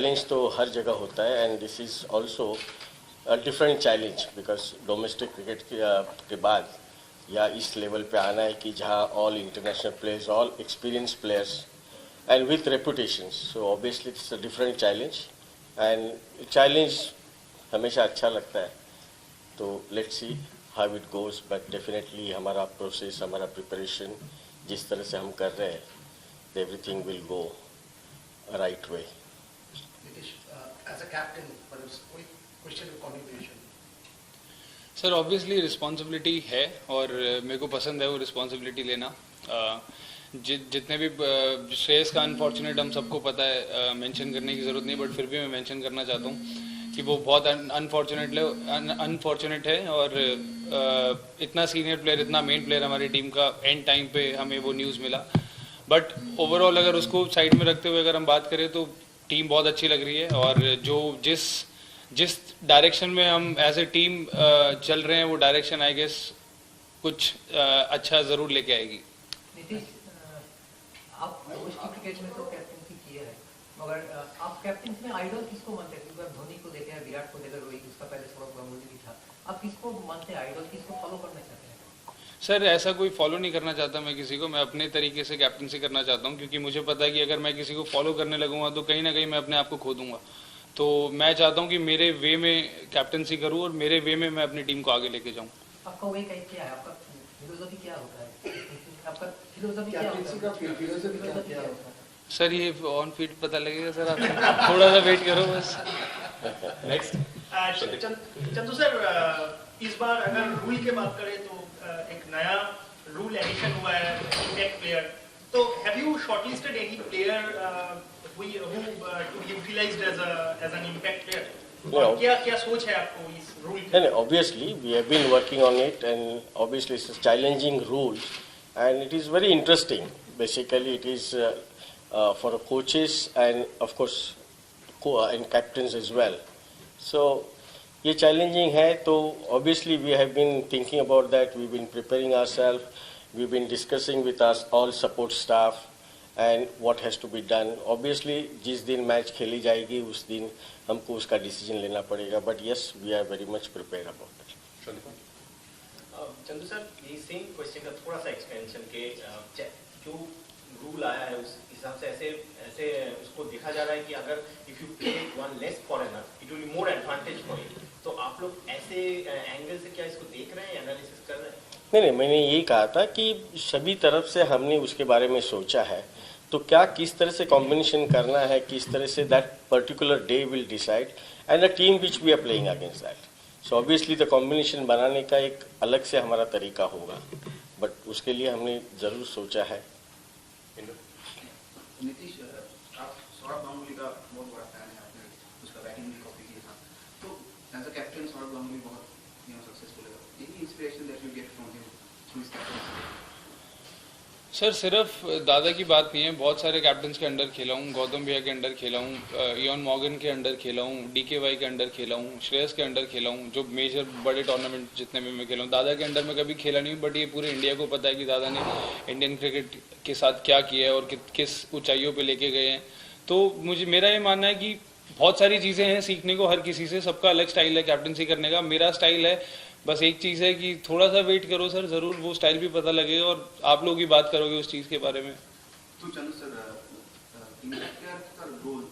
Challenge तो हर जगह होता है and this is also a different challenge because domestic cricket के बाद या इस लेवल पे आना है कि जहाँ all international players, all experience players and with reputation, so obviously it's a different challenge and challenge हमेशा अच्छा लगता है. तो let's see how it goes, but definitely हमारा प्रोसेस, हमारा प्रिपरेशन जिस तरह से हम कर रहे हैं, everything will go right way. As a captain, but it's question of contribution. Sir obviously responsibility है और मेरे को पसंद है वो रिस्पॉन्सिबिलिटी लेना. जितने भी श्रेयस का अनफॉर्चुनेट हम सबको पता है, मेंशन करने की ज़रूरत नहीं, बट फिर भी मैं मेंशन करना चाहता हूँ कि वो बहुत अनफॉर्चुनेट है और इतना सीनियर प्लेयर, इतना मेन प्लेयर हमारी टीम का एंड टाइम पे हमें वो न्यूज़ मिला. बट ओवरऑल अगर उसको साइड में रखते हुए अगर हम बात करें तो टीम बहुत अच्छी लग रही है और जो जिस डायरेक्शन में हम एज ए टीम चल रहे हैं वो डायरेक्शन आई गेस कुछ अच्छा जरूर लेके आएगी. नीतीश, आप डोमेस्टिक क्रिकेट में तो कैप्टनसी किए हैं, मगर आप कैप्टन में आइडल किसको मानते हैं? क्योंकि आप धोनी को देखे हैं, विराट को देखा, रोहित, उसका पहले सौरभ गांगुली भी था. आप किसको मानते हैं आइडल, किसको फॉलो करना चाहते हैं? सर ऐसा कोई फॉलो नहीं करना चाहता मैं किसी को. मैं अपने तरीके से कैप्टनसी करना चाहता हूँ क्योंकि मुझे पता है कि अगर मैं किसी को फॉलो करने लगूंगा तो कहीं ना कहीं मैं अपने आप को खो दूंगा. तो मैं चाहता हूँ कि मेरे वे में कैप्टनसी करूँ और मेरे वे में मैं अपनी टीम को आगे लेके जाऊँ. आपका वे क्या है? आपका फिलोसफी क्या होता है? आपका फिलोसफी क्या होता है? सर ये ऑन फील्ड पता लगेगा सर, आप थोड़ा सा वेट करो बस. नेक्स्ट चंदू सर, इस बार अगर रूल की बात करें तो एक नया रूल एडिशन हुआ है, इम्पैक्ट प्लेयर. तो have you shortlisted any player who to be utilized as an impact player? क्या सोच है आपको इस रूल की? Obviously we have been working on it and obviously it's a challenging rule and it is very interesting. Basically it is for coaches and of course and captains as well. So ये challenging है, तो obviously we have been thinking about that. We've been preparing ourselves. We've been discussing with us all support staff and what has to be done. Obviously जिस दिन match खेली जाएगी उस दिन हमको उसका डिसीजन लेना पड़ेगा. But yes, we are very much prepared about it. Chandu sir, ये सेम क्वेश्चन का थोड़ा सा एक्सपेंशन के जो रूल आया है उस हिसाब से ऐसे उसको देखा जा रहा है कि अगर if you play one less foreigner it will be more advantage for you. तो आप लोग ऐसे एंगल से क्या इसको देख रहे हैं, एनालिसिस कर रहे हैं? नहीं, मैंने यही कहा था कि सभी तरफ से हमने उसके बारे में सोचा है. तो क्या किस तरह से कॉम्बिनेशन करना है, किस तरह से that particular day will decide and the team which we are playing against that. So obviously the combination बनाने का एक अलग से हमारा तरीका होगा, बट उसके लिए हमने जरूर सोचा है. नीतीश, आप सौरभ गांगुली का बहुत बड़ा फैन है, आपने उसका बैटिंग भी कॉपी किया था. तो as a captain Sourav Ganguly बहुत सक्सेसफुल है. Any inspiration that you get from him through his captaincy? Sir सिर्फ दादा की बात नहीं है, बहुत सारे कैप्टन्स के अंडर खेला हूँ. गौतम भैया के अंडर खेला हूँ, इयान मॉर्गन के अंडर खेला हूँ, DKY के अंडर खेला हूँ, श्रेयस के अंडर खेला हूँ. जो मेजर बड़े टूर्नामेंट जितने में मैं खेला हूँ, दादा के अंडर में कभी खेला नहीं, बट ये पूरे इंडिया को पता है कि दादा ने इंडियन क्रिकेट के साथ क्या किया है और किस ऊंचाइयों पे लेके गए हैं. तो मेरा ये मानना है कि बहुत सारी चीज़ें हैं सीखने को हर किसी से. सबका अलग स्टाइल है कैप्टनसी करने का. मेरा स्टाइल है, बस एक चीज़ है कि थोड़ा सा वेट करो सर, जरूर वो स्टाइल भी पता लगेगा और आप लोग ही बात करोगे उस चीज़ के बारे में. तो चंदू सर, इम्पैक्ट प्लेयर का रोल,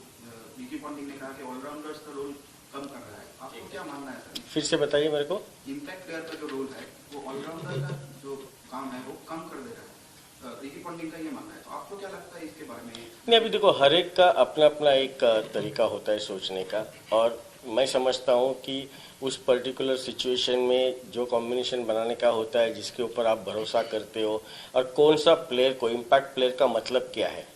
विकी पॉन्टिंग ने कहा कि ऑलराउंडर्स का रोल कम कर रहा है. आपको क्या मानना है सर? फिर से बताइए मेरे को. इम्पैक्ट प्लेयर का जो रोल है वो ऑलराउंडर का जो काम है वो कम कर दे रहा है. विकी पॉन्टिंग का ये मानना है. तो आपको क्या लगता है इसके बारे में? नहीं, अभी देखो हर एक का अपना अपना एक तरीका होता है सोचने का, और मैं समझता हूँ कि उस पर्टिकुलर सिचुएशन में जो कॉम्बिनेशन बनाने का होता है, जिसके ऊपर आप भरोसा करते हो, और कौन सा प्लेयर को, इम्पैक्ट प्लेयर का मतलब क्या है.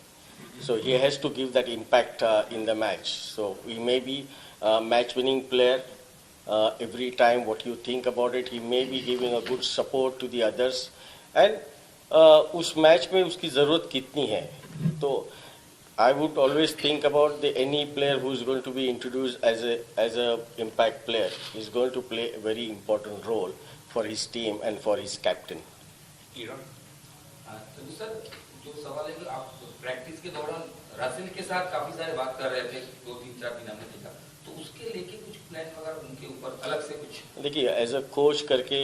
So he has to give that impact in the match. So he may be match winning player every time. What you think about it, he may be giving a good support to the others and उस match में उसकी ज़रूरत कितनी है. तो I would always think about any player who is going to be introduced as a impact player is going to play a very important role for his team and for his captain. तो sir जो सवाल है कि आप practice के दौरान रासिल के साथ काफी सारे बात कर रहे थे, 2-3-4 दिन हमने देखा, तो उसके लेके कुछ प्लान वगैरह उनके ऊपर अलग से कुछ? देखिए, एज अ कोच करके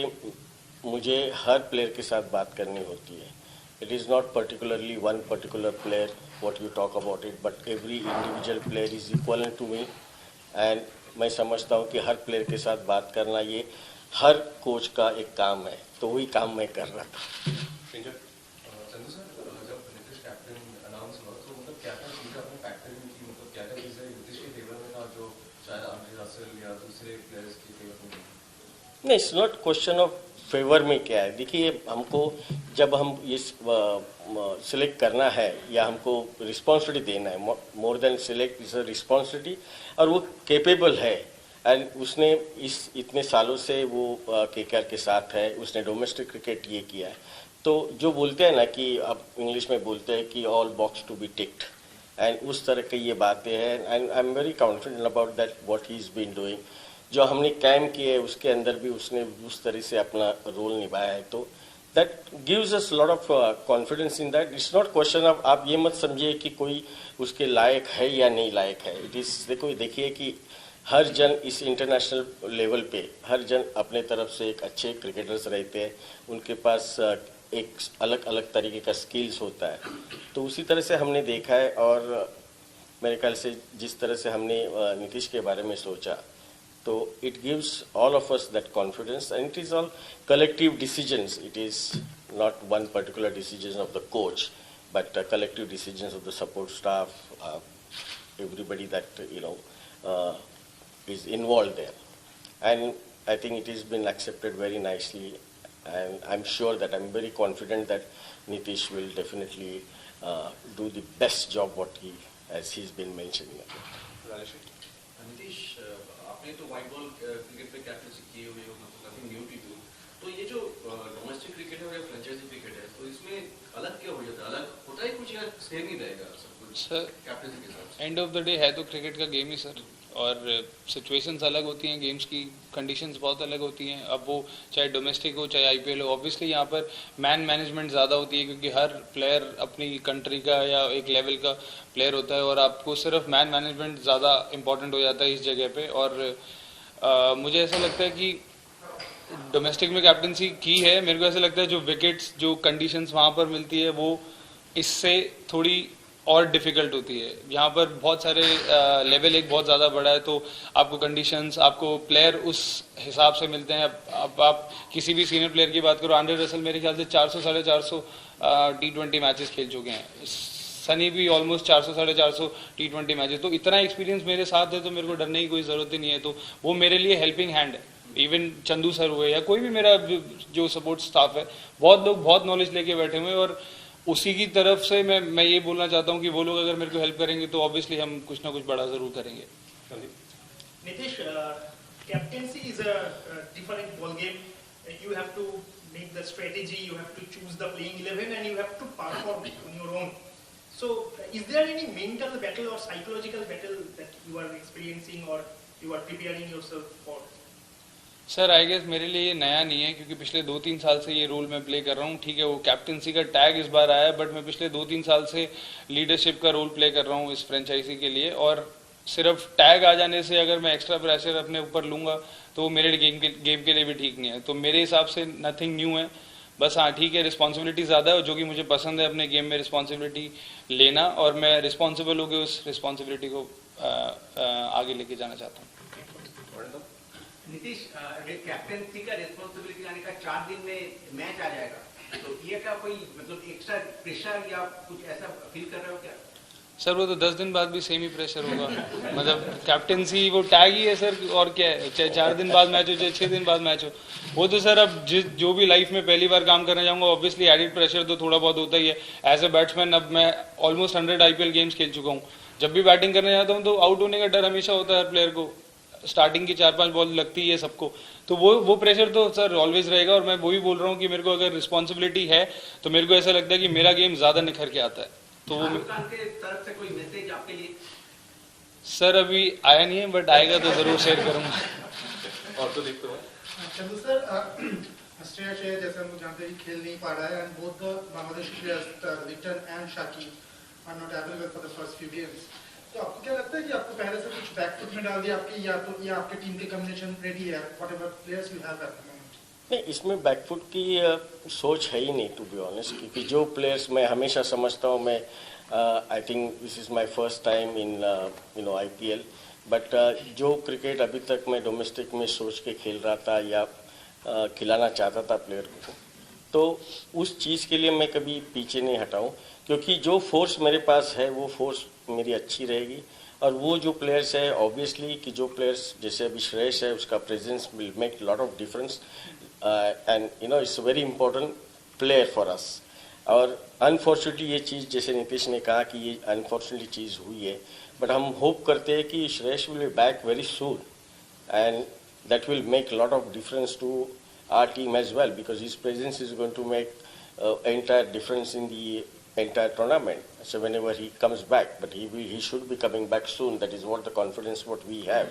मुझे हर प्लेयर के साथ बात करनी होती है. It is not particularly one particular player what you talk about it, but every individual player is equal to me. And मैं समझता हूँ कि हर प्लेयर के साथ बात करना ये हर कोच का एक काम है, तो वही काम मैं कर रहा था. चंदू सर, जब नीतीश कैप्टन अनाउंस हुआ तो मतलब क्या क्या चीज़ें आपने फैक्टर इन की, मतलब क्या क्या चीज़ें नीतीश के फेवर में था जो शायद आंद्रे रसेल या दूसरे प्लेयर्स के फेवर में नहीं? नहीं, it's not question of favour में क्या है. देखिए, हमको जब हम ये सिलेक्ट करना है या हमको रिस्पॉन्सिबिलिटी देना है, more than select is a responsibility, और वो केपेबल है. एंड उसने इतने सालों से वो केकेआर के साथ है, उसने डोमेस्टिक क्रिकेट ये किया है. तो जो बोलते हैं ना कि अब इंग्लिश में बोलते हैं कि all box to be ticked, and उस तरह की ये बातें हैं. And I am very confident about that what he is been doing. जो हमने कैम्प किए है उसके अंदर भी उसने उस तरह से अपना रोल निभाया है, तो that gives us lot of confidence in that. It's not question of, आप ये मत समझिए कि कोई उसके लायक है या नहीं लायक है. इट इज देखिए कि हर जन इस इंटरनेशनल लेवल पे हर जन अपने तरफ से एक अच्छे क्रिकेटर्स रहते हैं, उनके पास एक अलग अलग तरीके का स्किल्स होता है. तो उसी तरह से हमने देखा है, और मेरे ख्याल से जिस तरह से हमने नीतीश के बारे में सोचा, तो it gives all of us that confidence. And it is all collective decisions. It is not one particular decision of the coach, but collective decisions of the support staff, everybody that is involved there. And I think it has been accepted very nicely, and I'm sure that I'm very confident that Nitish will definitely do the best job what he, as he's been mentioning. Nitish, आपने तो white ball cricket पे captaincy की हुई है, मतलब nothing new to you. तो ये जो डोमेस्टिक क्रिकेट है और फ्रेंचाइजी क्रिकेट है, तो इसमें अलग क्या हो जाता है? अलग होता है कुछ या सेम ही रहेगा सब कुछ सर? कैप्टनसी के साथ एंड ऑफ द डे है तो क्रिकेट का गेम ही सर, और सिचुएशंस अलग होती हैं, गेम्स की कंडीशंस बहुत अलग होती हैं. अब वो चाहे डोमेस्टिक हो चाहे आईपीएल हो, ऑब्वियसली यहाँ पर मैन मैनेजमेंट ज़्यादा होती है, क्योंकि हर प्लेयर अपनी कंट्री का या एक लेवल का प्लेयर होता है, और आपको सिर्फ मैन मैनेजमेंट ज़्यादा इंपॉर्टेंट हो जाता है इस जगह पे. और मुझे ऐसा लगता है कि डोमेस्टिक में कैप्टनसी की है, मेरे को ऐसा लगता है जो विकेट्स, जो कंडीशंस वहाँ पर मिलती है, वो इससे थोड़ी और डिफिकल्ट होती है. यहाँ पर बहुत सारे लेवल एक बहुत ज़्यादा बड़ा है, तो आपको कंडीशंस, आपको प्लेयर उस हिसाब से मिलते हैं. अब आप किसी भी सीनियर प्लेयर की बात करो, आंद्रे रसेल मेरे ख्याल से 400-450 T20 मैचेस खेल चुके हैं. सनी भी ऑलमोस्ट 400-450 T20 मैचेस. तो इतना एक्सपीरियंस मेरे साथ है, तो मेरे को डरने की कोई ज़रूरत ही नहीं है. तो वो मेरे लिए हेल्पिंग हैंड है. इवन चंदू सर हुए या कोई भी मेरा जो सपोर्ट स्टाफ है, बहुत लोग बहुत नॉलेज लेके बैठे हुए हैं, और उसी की तरफ से मैं ये बोलना चाहता हूँ कि वो लोग अगर मेरे को हेल्प करेंगे तो ऑब्वियसली हम कुछ ना कुछ बड़ा जरूर करेंगे. Nitish, captaincy is a different ball game. You have to make the strategy, you have to choose the playing 11, and you have to perform on your own. So, is there any mental battle or psychological battle that you are experiencing or you are preparing yourself for? Sir I guess मेरे लिए ये नया नहीं है, क्योंकि पिछले 2-3 साल से ये रोल मैं प्ले कर रहा हूँ. ठीक है, वो कैप्टनसी का टैग इस बार आया है, बट मैं पिछले 2-3 साल से लीडरशिप का रोल प्ले कर रहा हूँ इस फ्रेंचाइजी के लिए. और सिर्फ टैग आ जाने से अगर मैं एक्स्ट्रा प्रेशर अपने ऊपर लूंगा तो वो मेरे गेम के लिए भी ठीक नहीं है. तो मेरे हिसाब से नथिंग न्यू है. बस हाँ ठीक है, रिस्पॉन्सिबिलिटी ज़्यादा है, जो कि मुझे पसंद है अपने गेम में रिस्पॉन्सिबिलिटी लेना, और मैं रिस्पॉन्सिबल होकर उस रिस्पॉन्सिबिलिटी को आगे लेके जाना चाहता हूँ. नीतीश, कैप्टनसी का रिस्पॉन्सिबिलिटी आने का 4 दिन में मैच आ जाएगा, तो ये क्या कोई मतलब एक्स्ट्रा प्रेशर या कुछ ऐसा फील कर रहे हो क्या? सर वो तो 10 दिन बाद भी सेम ही प्रेशर होगा. मतलब कैप्टनसी वो टैग ही है सर, और क्या है, चाहे 4 दिन बाद मैच हो चाहे 6 दिन बाद मैच हो. वो तो सर अब जो भी लाइफ में पहली बार काम करने जाऊंगा, ऑब्वियसली एडिड प्रेशर तो थोड़ा बहुत होता ही है. एज ए बैट्समैन अब मैं ऑलमोस्ट 100 आईपीएल गेम्स खेल चुका हूँ. जब भी बैटिंग करने जाता हूँ तो आउट होने का डर हमेशा होता है हर प्लेयर को. स्टार्टिंग की 4-5 बॉल लगती है सबको, तो वो प्रेशर तो सर ऑलवेज रहेगा. और मैं वही बोल रहा हूँ कि मेरे को अगर रिस्पॉन्सिबिलिटी है तो मेरे को ऐसा लगता है कि मेरा गेम ज्यादा निखर के आता है. तो वो के तरफ से कोई मैसेज आपके लिए? सर अभी आया नहीं है, बट आएगा तो जरूर शेयर करूंगा. और तो देखते हैं चंदू सर, श्रेयस अय्यर जैसे हम लोग जानते हैं कि खेल नहीं पा रहा है, and both the Bangladeshi players Liton and Shakib are not available for the first few games. तो आपको क्या लगता है कि आपको पहले से कुछ बैक फुट में डाल दिया आपकी या आपके टीम के कॉम्बिनेशन रेडी है whatever players you have at the moment? नहीं, इसमें बैकफुट की सोच है ही नहीं टू बी ऑनेस्ट, क्योंकि जो प्लेयर्स मैं हमेशा समझता हूँ, मैं I think this is my first time in IPL, but जो क्रिकेट अभी तक मैं डोमेस्टिक में सोच के खेल रहा था या खिलाना चाहता था प्लेयर को, तो उस चीज़ के लिए मैं कभी पीछे नहीं हटाऊँ, क्योंकि जो फोर्स मेरे पास है वो फोर्स मेरी अच्छी रहेगी। और वो जो प्लेयर्स है ऑब्वियसली कि जो प्लेयर्स जैसे अभी श्रेयस है, उसका presence will make lot of difference and it's very important player for us. और अनफॉर्चुनेटली ये चीज़ जैसे नीतीश ने कहा कि ये अनफॉर्चुनेटली चीज़ हुई है, बट हम होप करते हैं कि Shreyas will be back very soon and that will make lot of difference to our team as well, because his presence is going to make entire difference in the entire tournament. So whenever he comes back, but he should be coming back soon. That is what the confidence what we have.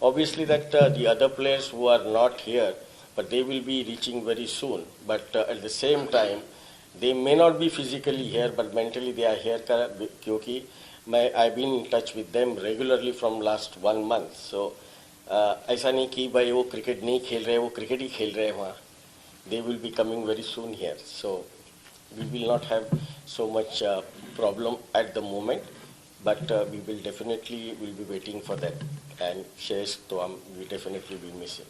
Obviously that the other players who are not here, but they will be reaching very soon. But at the same time, they may not be physically here, but mentally they are here क्योंकि I've been in touch with them regularly from last 1 month. So ऐसा नहीं कि भाई वो cricket नहीं खेल रहे, वो क्रिकेट ही खेल रहे हैं वहाँ. They will be coming very soon here, so we will not have so much problem at the moment, but we will definitely will be waiting for that. And Shreyas, so we definitely will miss him.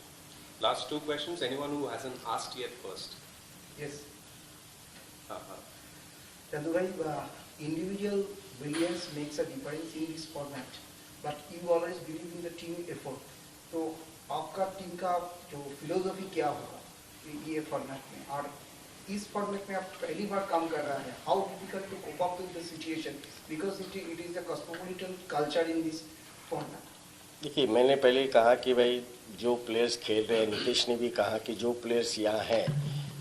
Last 2 questions. Anyone who hasn't asked yet first? Yes. Chandu bhai, individual brilliance makes a difference in this format, but you always believe in the team effort. तो आपका team का जो philosophy क्या होगा ये format में, और इस फॉर्मेट में आप पहली बार काम कर रहा है, how difficult to cope up with the situation because it is a cosmopolitan culture in this format? देखिए, मैंने पहले ही कहा कि भाई जो प्लेयर्स खेल रहे हैं, नीतीश ने भी कहा कि जो प्लेयर्स यहाँ हैं,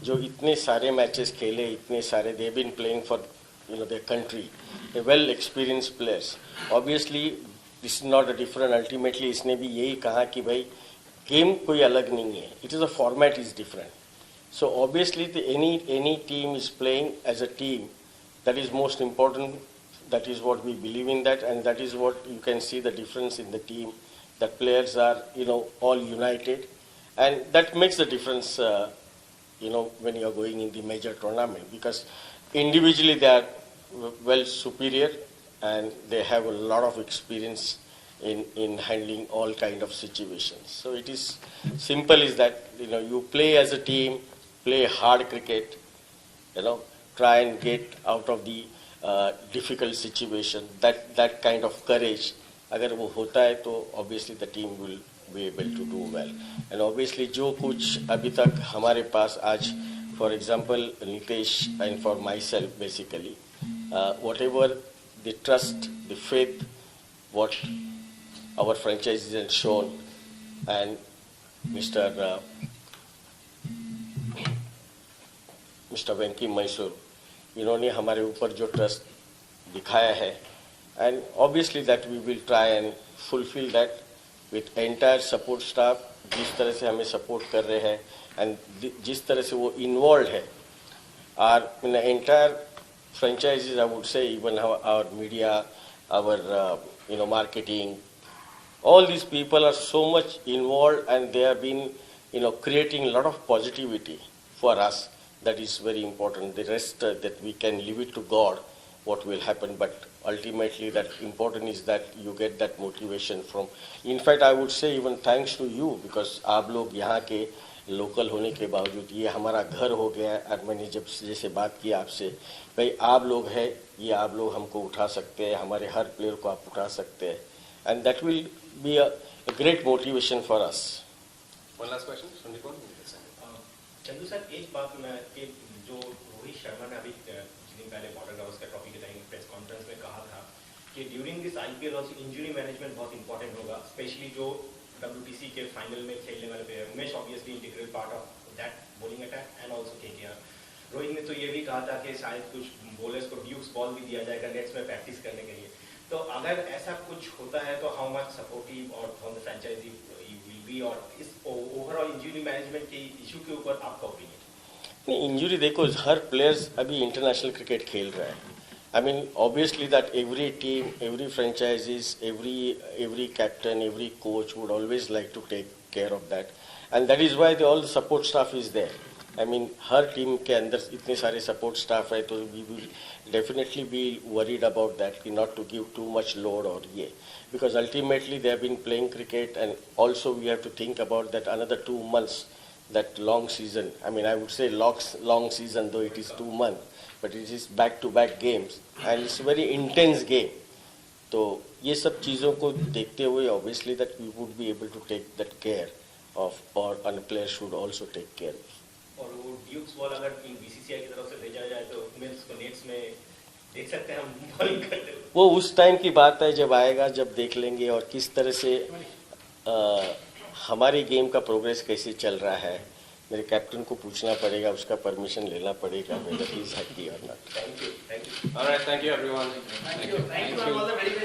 जो इतने सारे मैचेस खेले, इतने सारे they been playing for their country, well experience players, obviously this is not a different. Ultimately इसने भी यही कहा कि भाई गेम कोई अलग नहीं है, it is a format is different. So obviously any team is playing as a team, that is most important. That is what we believe in that, and that is what you can see the difference in the team. That players are, all united, and that makes the difference, when you are going in the major tournament, because individually they are well superior, and they have a lot of experience in handling all kind of situations. So it is simple is that, you play as a team, play hard cricket, try and get out of the difficult situation, that kind of courage अगर वो होता है तो obviously the team will be able to do well. And obviously जो कुछ अभी तक हमारे पास आज, for example Nitesh and for myself basically, whatever the trust, the faith what our franchises have shown, and Mr. Venki Mysore, इन्होंने हमारे ऊपर जो ट्रस्ट दिखाया है, and obviously that we will try and fulfil that with entire support staff. जिस तरह से हमें सपोर्ट कर रहे हैं एंड जिस तरह से वो इन्वॉल्व है, are in entire franchises, I would say even our media, our marketing, all these people are so much involved, and they have been creating a lot of positivity for us. That is very important. The rest that we can leave it to God, what will happen. But ultimately, that important is that you get that motivation from. In fact, I would say even thanks to you, because आप लोग यहाँ के local होने के बावजूद ये हमारा घर हो गया. और मैंने जब जैसे बात की आपसे, भाई आप लोग हैं, ये आप लोग हमको उठा सकते हैं, हमारे हर प्लेयर को आप उठा सकते हैं, and that will be a great motivation for us. One last question, Sundipon. Chandu sir, एक बात मैं कि जो रोहित शर्मा ने अभी कुछ दिन पहले बॉर्डर गावस्कर ट्रॉफी के टाइम प्रेस कॉन्फ्रेंस में कहा था कि during this IPL also injury management बहुत इंपॉर्टेंट होगा, स्पेशली जो WBC के फाइनल में खेलने वाले player. Umesh obviously integral part of that bowling attack and also KKR. Rohit ने तो ये भी कहा था कि शायद कुछ बॉलर्स को ड्यूक्स बॉल भी दिया जाएगा नेट्स में प्रैक्टिस करने के लिए. तो अगर ऐसा कुछ होता है तो हाउ मच सपोर्टिव और from the franchise will be, और इस ओवरऑल इंजरी मैनेजमेंट के इशू के ऊपर आपका ओपिनियन? नहीं, इंजरी देखो, हर प्लेयर्स अभी इंटरनेशनल क्रिकेट खेल रहा है, I mean, obviously that every team, every franchises, every captain, every coach would always like to take care of that, and that is why all the support staff is there. I mean, her team के अंदर इतने सारे support staff है, तो we will definitely be worried about that, not to give too much load or ये, because ultimately they have been playing cricket, and also we have to think about that another 2 months, that long season. I mean, I would say long season, though it is 2 months, but it is back-to-back games, and it's a very intense game. तो ये सब चीज़ों को देखते हुए obviously that we would be able to take that care of, or a player should also take care. और वो dukes ball अगर बीसीसीआई की तरफ से भेजा जाए तो मिल्स को नेट्स में देख सकते हैं हम बॉलिंग करते हुए। वो उस टाइम की बात है, जब आएगा, जब देख लेंगे, और किस तरह से हमारी गेम का प्रोग्रेस कैसे चल रहा है, मेरे कैप्टन को पूछना पड़ेगा, उसका परमिशन लेना पड़ेगा, whether he is happy or not. Thank you. All right, thank you everyone. Thank you. Thank you. All the very best.